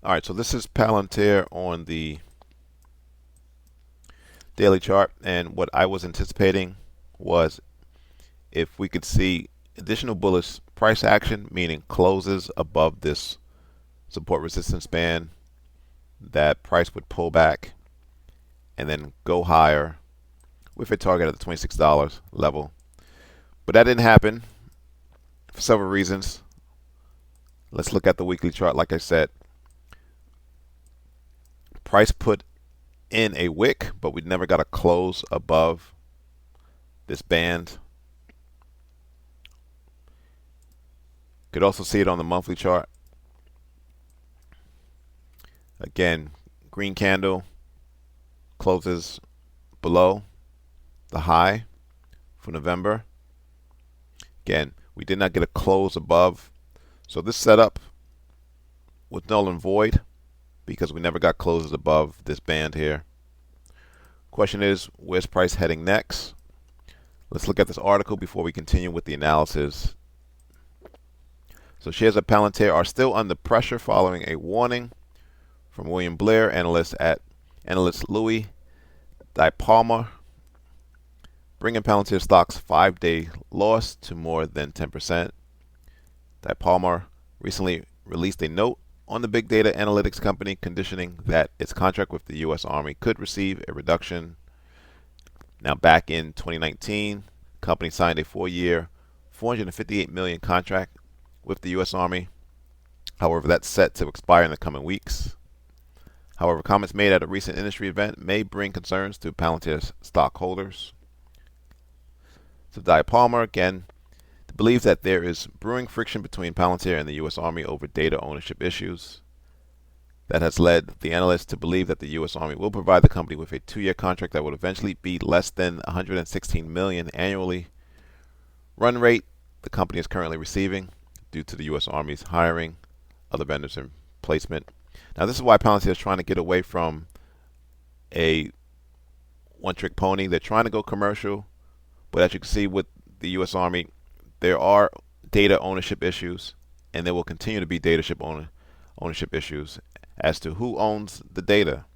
All right, so this is Palantir on the daily chart, and what I was anticipating was if we could see additional bullish price action, meaning closes above this support resistance band, that price would pull back and then go higher with a target at the $26 level. But that didn't happen for several reasons. Let's look at the weekly chart. Like I said, price put in a wick, but we never got a close above this band. Could also see it on the monthly chart. Again, green candle closes below the high for November. Again, we did not get a close above. So this setup was null and void because we never got closes above this band here. Question is, where's price heading next? Let's look at this article before we continue with the analysis. So shares of Palantir are still under pressure following a warning from William Blair, analyst Louis DiPalma, bringing Palantir stock's 5-day loss to more than 10%. DiPalma recently released a note on the big data analytics company conditioning that its contract with the U.S. Army could receive a reduction. Now, back in 2019, the company signed a 4-year, $458 million contract with the U.S. Army. However, that's set to expire in the coming weeks. However, comments made at a recent industry event may bring concerns to Palantir's stockholders. So DiPalma, again, believes that there is brewing friction between Palantir and the U.S. Army over data ownership issues. That has led the analysts to believe that the U.S. Army will provide the company with a 2-year contract that would eventually be less than $116 million annually. Run rate the company is currently receiving due to the U.S. Army's hiring, other vendors, and placement. Now, this is why Palantir is trying to get away from a one-trick pony. They're trying to go commercial, but as you can see with the U.S. Army, there are data ownership issues, and there will continue to be data ownership issues as to who owns the data.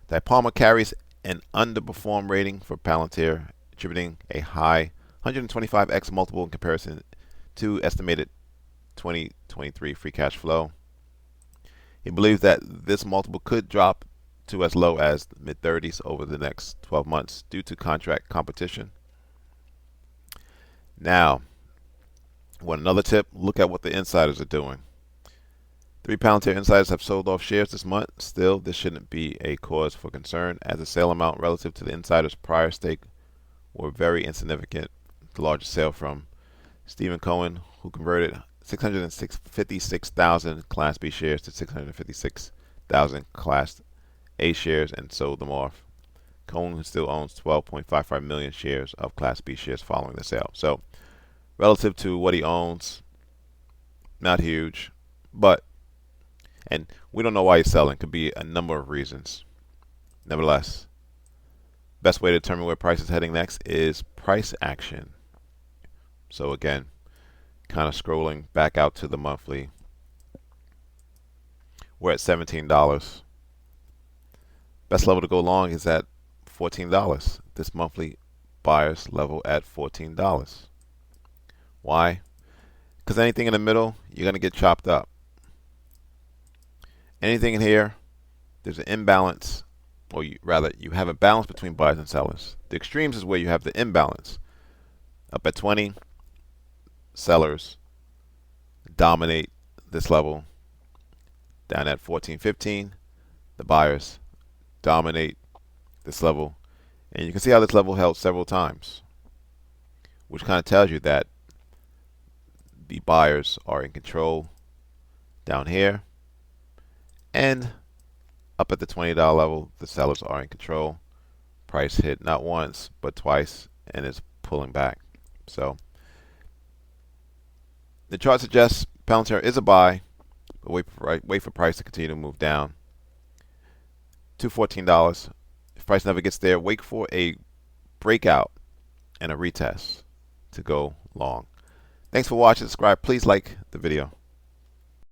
DiPalma carries an underperform rating for Palantir, attributing a high 125x multiple in comparison to estimated 2023 free cash flow. He believes that this multiple could drop to as low as mid-30s over the next 12 months due to contract competition. Now, another tip, look at what the insiders are doing. 3 Palantir insiders have sold off shares this month. Still, this shouldn't be a cause for concern, as the sale amount relative to the insiders' prior stake were very insignificant. The largest sale from Stephen Cohen, who converted 656,000 Class B shares to 656,000 Class A shares and sold them off. Cohen still owns 12.55 million shares of Class B shares following the sale. So, relative to what he owns, not huge, and we don't know why he's selling. Could be a number of reasons. Nevertheless, best way to determine where price is heading next is price action. So again, kind of scrolling back out to the monthly. We're at $17. Best level to go long is at $14. This monthly buyer's level at $14. Why? Because anything in the middle, you're going to get chopped up. Anything in here, there's an imbalance, or you have a balance between buyers and sellers. The extremes is where you have the imbalance. Up at 20, sellers dominate this level. Down at 14, 15, the buyers dominate this level. And you can see how this level held several times, which kind of tells you that the buyers are in control down here. And up at the $20 level, the sellers are in control. Price hit not once, but twice, and is pulling back. So the chart suggests Palantir is a buy, but wait for price to continue to move down to $14. If price never gets there, wait for a breakout and a retest to go long. Thanks for watching. Subscribe. Please like the video.